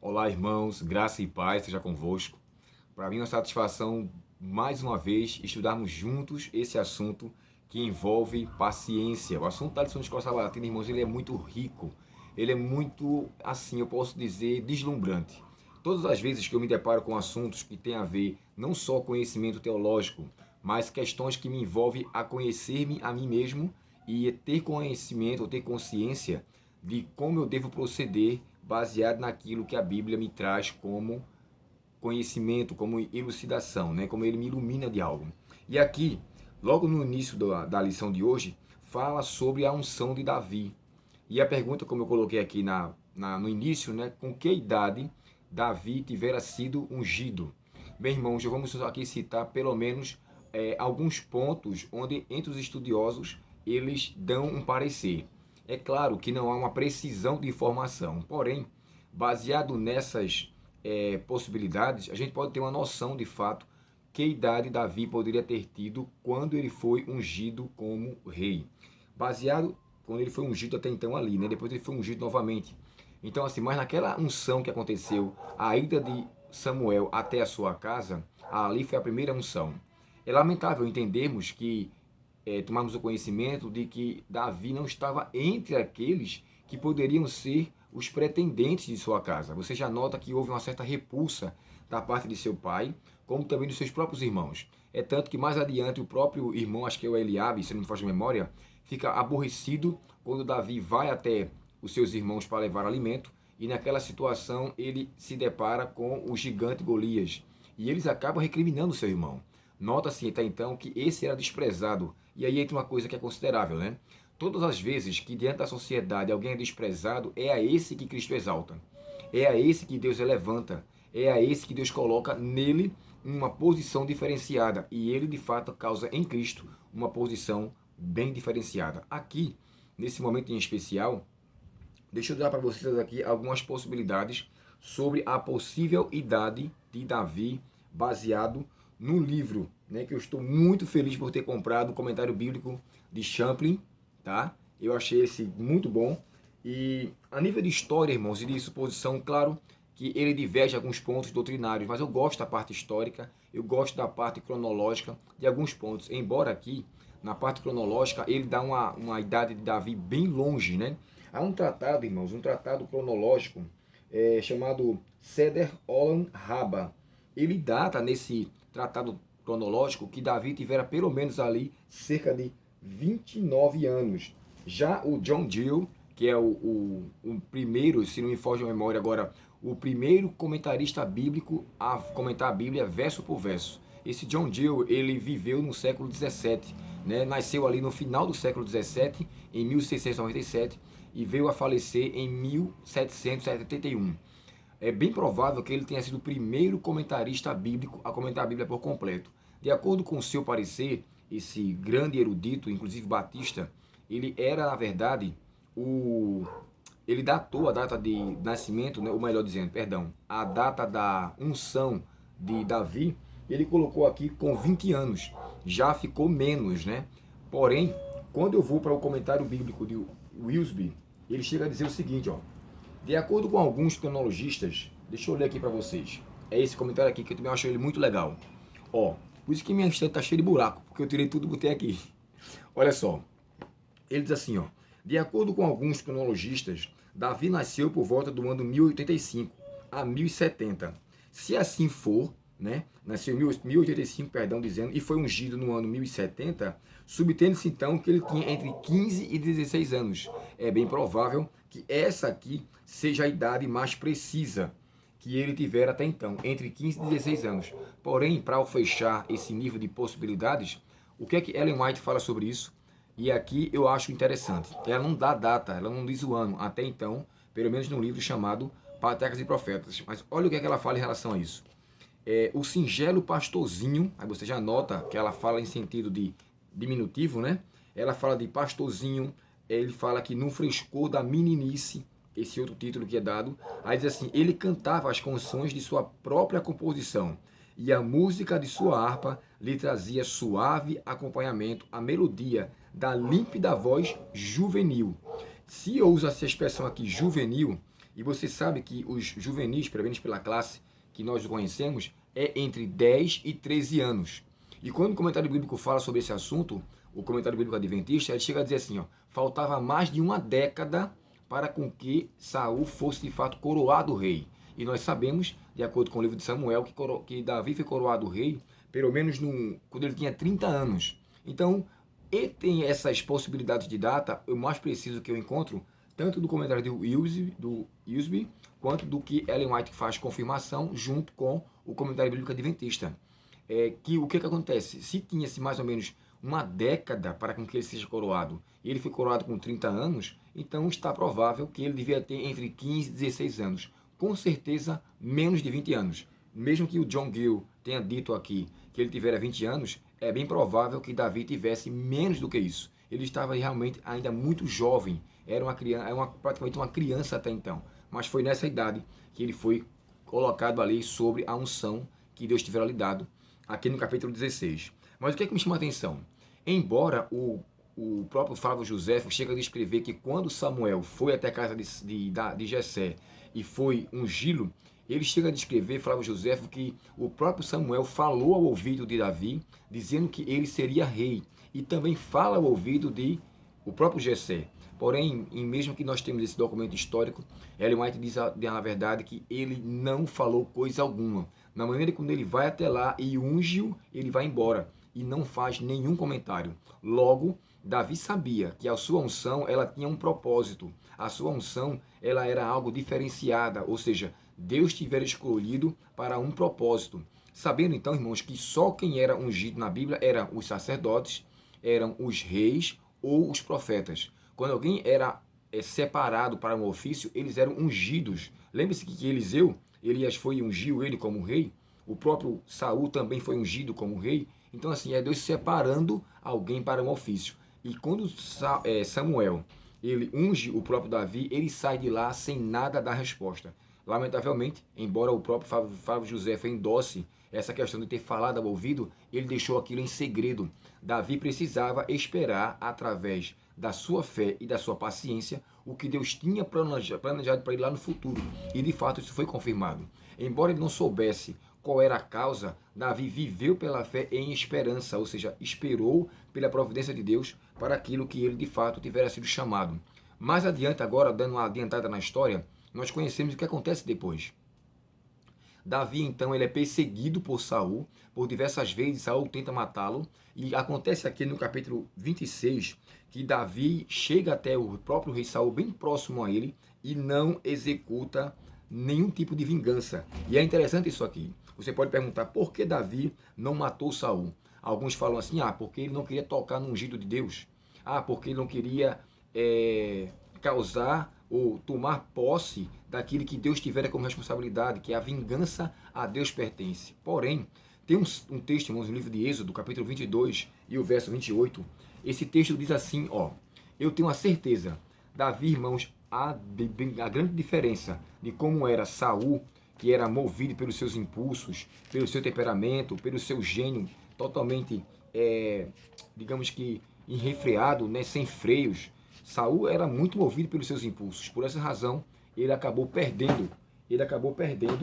Olá, irmãos, graça e paz seja convosco. Para mim é uma satisfação, mais uma vez, estudarmos juntos esse assunto que envolve paciência. O assunto da lição de escola sabatina, irmãos, ele é muito rico. Ele é muito, assim, eu posso dizer, deslumbrante. Todas as vezes que eu me deparo com assuntos que têm a ver não só conhecimento teológico, mas questões que me envolvem a conhecer-me a mim mesmo e ter conhecimento ou ter consciência de como eu devo proceder baseado naquilo que a Bíblia me traz como conhecimento, como elucidação, né? Como ele me ilumina de algo. E aqui, logo no início da lição de hoje, fala sobre a unção de Davi. E a pergunta, como eu coloquei aqui no início, né? Com que idade Davi tivera sido ungido? Bem, irmãos, já vamos aqui citar pelo menos alguns pontos onde, entre os estudiosos, eles dão um parecer. É claro que não há uma precisão de informação, porém, baseado nessas possibilidades, a gente pode ter uma noção de fato que idade Davi poderia ter tido quando ele foi ungido como rei. Baseado quando ele foi ungido até então ali, né? Depois ele foi ungido novamente. Então, assim, mas naquela unção que aconteceu, a ida de Samuel até a sua casa, ali foi a primeira unção. É lamentável entendermos que tomarmos o conhecimento de que Davi não estava entre aqueles que poderiam ser os pretendentes de sua casa. Você já nota que houve uma certa repulsa da parte de seu pai, como também dos seus próprios irmãos. É tanto que mais adiante o próprio irmão, acho que é o Eliabe, se não me foge a memória, fica aborrecido quando Davi vai até os seus irmãos para levar alimento, e naquela situação ele se depara com o gigante Golias. E eles acabam recriminando seu irmão. Nota-se até então que esse era desprezado. E aí entra uma coisa que é considerável, né? Todas as vezes que diante da sociedade alguém é desprezado, é a esse que Cristo exalta. É a esse que Deus levanta. É a esse que Deus coloca nele uma posição diferenciada. E ele, de fato, causa em Cristo uma posição bem diferenciada. Aqui, nesse momento em especial, deixa eu dar para vocês aqui algumas possibilidades sobre a possível idade de Davi baseado no livro, né, que eu estou muito feliz por ter comprado, o Comentário Bíblico de Champlin, tá? Eu achei esse muito bom. E a nível de história, irmãos, e de suposição, claro que ele diverge alguns pontos doutrinários, mas eu gosto da parte histórica, eu gosto da parte cronológica de alguns pontos, embora aqui, na parte cronológica, ele dá uma idade de Davi bem longe, né? Há um tratado, irmãos, um tratado cronológico chamado Seder Olam Rabba. Ele data nesse tratado cronológico que Davi tivera pelo menos ali cerca de 29 anos. Já o John Gill, que é o primeiro, se não me foge a memória agora, o primeiro comentarista bíblico a comentar a Bíblia verso por verso. Esse John Gill, ele viveu no século 17, né? Nasceu ali no final do século 17, em 1697, e veio a falecer em 1771. É bem provável que ele tenha sido o primeiro comentarista bíblico a comentar a Bíblia por completo. De acordo com o seu parecer, esse grande erudito, inclusive batista, ele era, na verdade, ele datou a data de nascimento, né, ou melhor dizendo, perdão, a data da unção de Davi, ele colocou aqui com 20 anos. Já ficou menos, né? Porém, quando eu vou para o comentário bíblico de Wilsby, ele chega a dizer o seguinte, ó: de acordo com alguns cronologistas, deixa eu ler aqui para vocês. É esse comentário aqui que eu também acho ele muito legal. Ó, por isso que minha estante tá cheia de buraco, porque eu tirei tudo e botei aqui. Olha só, ele diz assim, ó: de acordo com alguns cronologistas, Davi nasceu por volta do ano 1085 a 1070. Se assim for, né, nasceu em 1085, perdão, dizendo, e foi ungido no ano 1070, subtende-se então que ele tinha entre 15 e 16 anos. É bem provável que essa aqui seja a idade mais precisa que ele tivera até então, entre 15 e 16 anos. Porém, para fechar esse nível de possibilidades, o que é que Ellen White fala sobre isso? E aqui eu acho interessante. Ela não dá data, ela não diz o ano, até então, pelo menos no livro chamado Patriarcas e Profetas. Mas olha o que é que ela fala em relação a isso. O singelo pastorzinho, aí você já nota que ela fala em sentido de diminutivo, né? Ela fala de pastorzinho, ele fala que no frescor da meninice, esse outro título que é dado, aí diz assim, ele cantava as canções de sua própria composição, e a música de sua harpa lhe trazia suave acompanhamento, a melodia da límpida voz juvenil. Se eu uso essa expressão aqui, juvenil, E você sabe que os juvenis, pelo menos pela classe que nós conhecemos, é entre 10 e 13 anos. E quando o comentário bíblico fala sobre esse assunto, o comentário bíblico adventista, ele chega a dizer assim, ó, faltava mais de uma década para com que Saul fosse de fato coroado rei. E nós sabemos, de acordo com o livro de Samuel, que Davi foi coroado rei, pelo menos quando ele tinha 30 anos. Então, e tem essas possibilidades de data, o mais preciso que eu encontro, tanto do comentário do Usby, quanto do que Ellen White faz confirmação, junto com o comentário bíblico adventista. O que acontece? Se tinha-se mais ou menos uma década para com que ele seja coroado, e ele foi coroado com 30 anos, então está provável que ele devia ter entre 15 e 16 anos. Com certeza, menos de 20 anos. Mesmo que o John Gill tenha dito aqui que ele tivera 20 anos, é bem provável que Davi tivesse menos do que isso. Ele estava realmente ainda muito jovem, era uma criança, praticamente uma criança até então. Mas foi nessa idade que ele foi colocado ali sobre a unção que Deus tivera lhe dado, aqui no capítulo 16. Mas o que é que me chama a atenção? Embora o próprio Flávio Josefo chega a descrever que quando Samuel foi até a casa de Jessé e foi ungí-lo, ele chega a descrever, Flávio Josefo, que o próprio Samuel falou ao ouvido de Davi, dizendo que ele seria rei. E também fala ao ouvido de o próprio Jessé. Porém, mesmo que nós temos esse documento histórico, Ellen White diz na verdade que ele não falou coisa alguma. Na maneira quando ele vai até lá e unge-o, ele vai embora e não faz nenhum comentário. Logo, Davi sabia que a sua unção ela tinha um propósito. A sua unção ela era algo diferenciada, ou seja, Deus tivera escolhido para um propósito. Sabendo então, irmãos, que só quem era ungido na Bíblia eram os sacerdotes, eram os reis ou os profetas. Quando alguém era separado para um ofício, eles eram ungidos. Lembre-se que Elias foi e ungiu ele como rei. O próprio Saul também foi ungido como rei. Então, assim, é Deus separando alguém para um ofício. E quando Samuel ele unge o próprio Davi, ele sai de lá sem nada dar resposta. Lamentavelmente, embora o próprio Flávio José endosse essa questão de ter falado ao ouvido, ele deixou aquilo em segredo. Davi precisava esperar, através da sua fé e da sua paciência, o que Deus tinha planejado para ele lá no futuro. E de fato isso foi confirmado. Embora ele não soubesse qual era a causa, Davi viveu pela fé em esperança, ou seja, esperou pela providência de Deus para aquilo que ele de fato tivera sido chamado. Mais adiante, agora, dando uma adiantada na história, nós conhecemos o que acontece depois. Davi, então, ele é perseguido por Saul, por diversas vezes Saul tenta matá-lo, e acontece aqui no capítulo 26, que Davi chega até o próprio rei Saul, bem próximo a ele, e não executa nenhum tipo de vingança. E é interessante isso aqui. Você pode perguntar, por que Davi não matou Saul? Alguns falam assim, porque ele não queria tocar no ungido de Deus. Porque ele não queria causar ou tomar posse daquilo que Deus tivera como responsabilidade, que a vingança a Deus pertence. Porém, tem um texto, irmãos, no livro de Êxodo, capítulo 22 e o verso 28, esse texto diz assim, eu tenho a certeza, Davi, irmãos, a grande diferença de como era Saul, que era movido pelos seus impulsos, pelo seu temperamento, pelo seu gênio totalmente, digamos que, enrefreado, né, sem freios. Saul era muito movido pelos seus impulsos. Por essa razão, ele acabou perdendo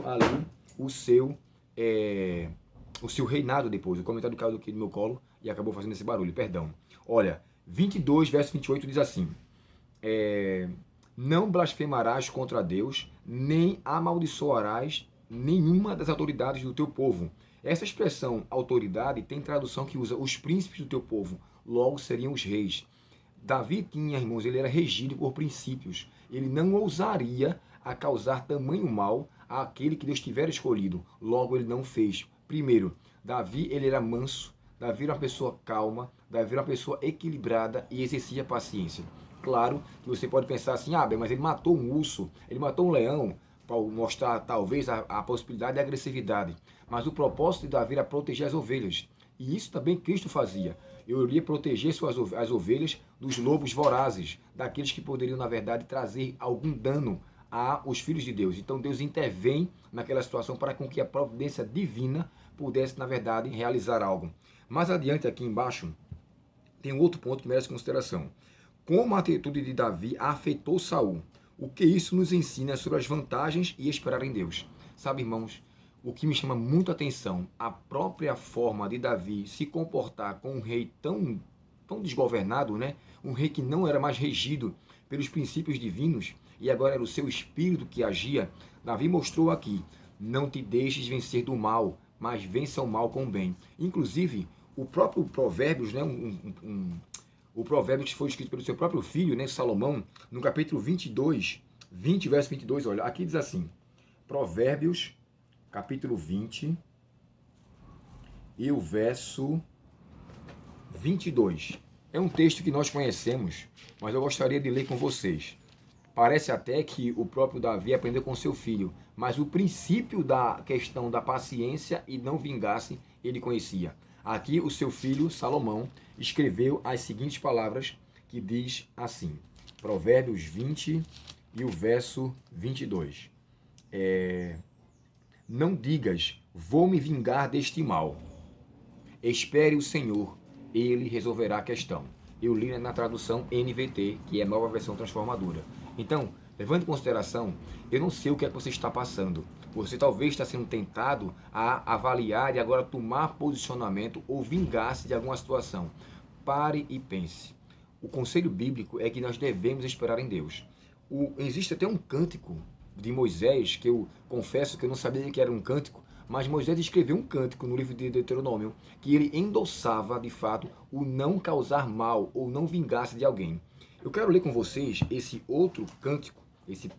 ali o seu reinado depois. O comentário caiu aqui no meu colo e acabou fazendo esse barulho, perdão. Olha, 22, verso 28 diz assim, não blasfemarás contra Deus, nem amaldiçoarás nenhuma das autoridades do teu povo. Essa expressão autoridade tem tradução que usa os príncipes do teu povo, logo seriam os reis. Davi tinha, irmãos, ele era regido por princípios. Ele não ousaria a causar tamanho mal àquele que Deus tivera escolhido. Logo, ele não fez. Primeiro, Davi ele era manso, Davi era uma pessoa calma, Davi era uma pessoa equilibrada e exercia paciência. Claro que você pode pensar assim, mas ele matou um urso, ele matou um leão, para mostrar talvez a possibilidade de agressividade. Mas o propósito de Davi era proteger as ovelhas. E isso também Cristo fazia. Eu iria proteger as ovelhas dos lobos vorazes, daqueles que poderiam, na verdade, trazer algum dano aos filhos de Deus. Então Deus intervém naquela situação para com que a providência divina pudesse, na verdade, realizar algo. Mais adiante, aqui embaixo, tem um outro ponto que merece consideração. Como a atitude de Davi afetou Saul. O que isso nos ensina sobre as vantagens e esperar em Deus. Sabe, irmãos, o que me chama muito a atenção, a própria forma de Davi se comportar com um rei tão desgovernado, né? Um rei que não era mais regido pelos princípios divinos e agora era o seu espírito que agia. Davi mostrou aqui: não te deixes vencer do mal, mas vença o mal com o bem. Inclusive, o próprio Provérbios, né? O Provérbios foi escrito pelo seu próprio filho, né? Salomão, no capítulo 22, 20, verso 22, olha, aqui diz assim: Provérbios, capítulo 20, e o verso 22. É um texto que nós conhecemos, mas eu gostaria de ler com vocês. Parece até que o próprio Davi aprendeu com seu filho, mas o princípio da questão da paciência e não vingar-se ele conhecia. Aqui o seu filho, Salomão, escreveu as seguintes palavras, que diz assim, Provérbios 20 e o verso 22. Não digas, vou me vingar deste mal. Espere o Senhor, ele resolverá a questão. Eu li na tradução NVT, que é a nova versão transformadora. Então, levando em consideração, eu não sei o que é que você está passando. Você talvez está sendo tentado a avaliar e agora tomar posicionamento ou vingar-se de alguma situação. Pare e pense. O conselho bíblico é que nós devemos esperar em Deus. Existe até um cântico de Moisés, que eu confesso que eu não sabia que era um cântico, mas Moisés escreveu um cântico no livro de Deuteronômio, que ele endossava, de fato, o não causar mal ou não vingar-se de alguém. Eu quero ler com vocês esse outro cântico, esse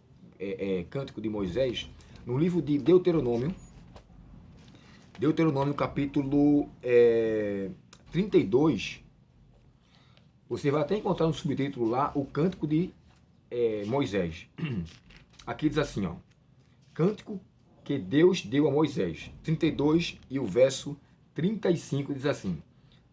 cântico de Moisés, no livro de Deuteronômio, capítulo 32, você vai até encontrar no subtítulo lá o cântico de Moisés. Aqui diz assim, ó, cântico que Deus deu a Moisés. 32 e o verso 35 diz assim,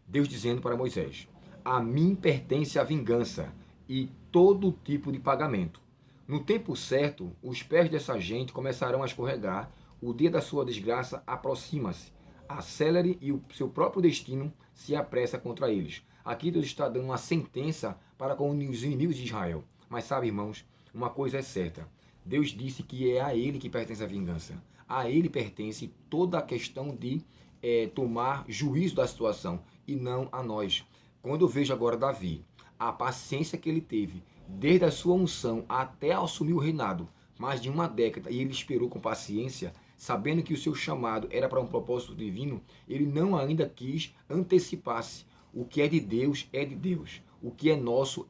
Deus dizendo para Moisés, a mim pertence a vingança e todo tipo de pagamento. No tempo certo, os pés dessa gente começarão a escorregar, o dia da sua desgraça aproxima-se. Acelere e o seu próprio destino se apressa contra eles. Aqui Deus está dando uma sentença para com os inimigos de Israel. Mas sabe, irmãos, uma coisa é certa. Deus disse que é a ele que pertence a vingança. A ele pertence toda a questão de tomar juízo da situação e não a nós. Quando eu vejo agora Davi, a paciência que ele teve, desde a sua unção até assumir o reinado, mais de uma década, e ele esperou com paciência, sabendo que o seu chamado era para um propósito divino, ele não ainda quis antecipar-se. O que é de Deus, o que é nosso,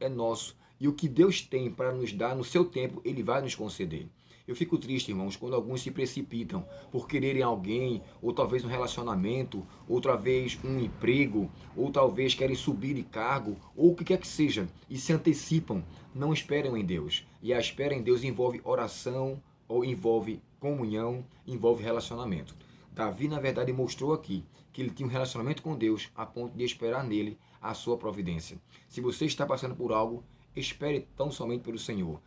e o que Deus tem para nos dar no seu tempo, ele vai nos conceder. Eu fico triste, irmãos, quando alguns se precipitam por quererem alguém, ou talvez um relacionamento, outra vez um emprego, ou talvez querem subir de cargo, ou o que quer que seja, e se antecipam. Não esperam em Deus. E a espera em Deus envolve oração, ou envolve comunhão, envolve relacionamento. Davi, na verdade, mostrou aqui que ele tinha um relacionamento com Deus a ponto de esperar nele a sua providência. Se você está passando por algo, espere tão somente pelo Senhor.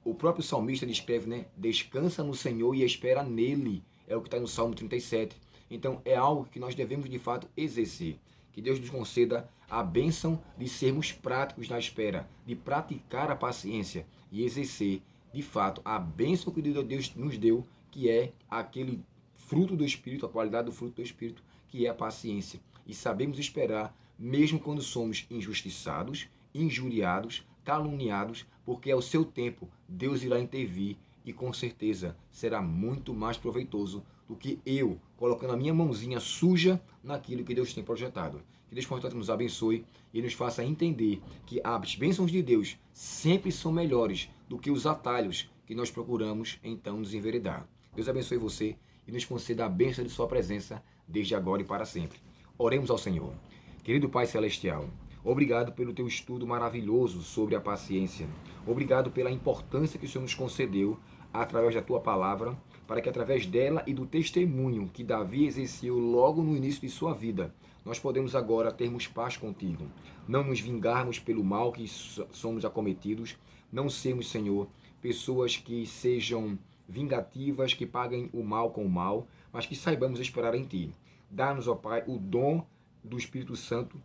O próprio salmista descreve, né? Descansa no Senhor e espera nele. É o que está no Salmo 37. Então, é algo que nós devemos, de fato, exercer. Que Deus nos conceda a bênção de sermos práticos na espera, de praticar a paciência e exercer, de fato, a bênção que Deus nos deu, que é aquele fruto do Espírito, a qualidade do fruto do Espírito, que é a paciência. E sabemos esperar, mesmo quando somos injustiçados, injuriados, caluniados, porque ao seu tempo Deus irá intervir e com certeza será muito mais proveitoso do que eu colocando a minha mãozinha suja naquilo que Deus tem projetado. Que Deus, portanto, nos abençoe e nos faça entender que as bênçãos de Deus sempre são melhores do que os atalhos que nós procuramos então nos enveredar. Deus abençoe você e nos conceda a bênção de sua presença desde agora e para sempre. Oremos ao Senhor. Querido Pai Celestial, obrigado pelo teu estudo maravilhoso sobre a paciência. Obrigado pela importância que o Senhor nos concedeu através da tua palavra, para que através dela e do testemunho que Davi exerceu logo no início de sua vida, nós podemos agora termos paz contigo. Não nos vingarmos pelo mal que somos acometidos, não sermos, Senhor, pessoas que sejam vingativas, que paguem o mal com o mal, mas que saibamos esperar em ti. Dá-nos, ó Pai, o dom do Espírito Santo,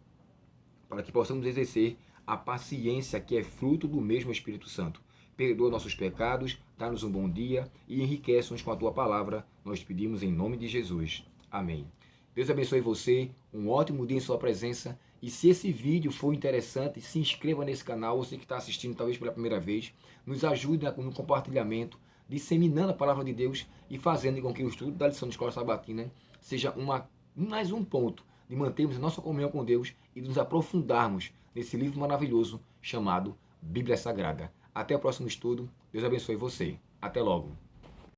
para que possamos exercer a paciência que é fruto do mesmo Espírito Santo. perdoa nossos pecados, dá-nos um bom dia e enriquece-nos com a tua palavra. Nós te pedimos em nome de Jesus. Amém. Deus abençoe você, um ótimo dia em sua presença. E se esse vídeo for interessante, se inscreva nesse canal. Você que está assistindo talvez pela primeira vez, nos ajude no compartilhamento, disseminando a palavra de Deus e fazendo com que o estudo da lição de escola sabatina seja mais um ponto de mantermos a nossa comunhão com Deus e de nos aprofundarmos nesse livro maravilhoso chamado Bíblia Sagrada. Até o próximo estudo. Deus abençoe você. Até logo.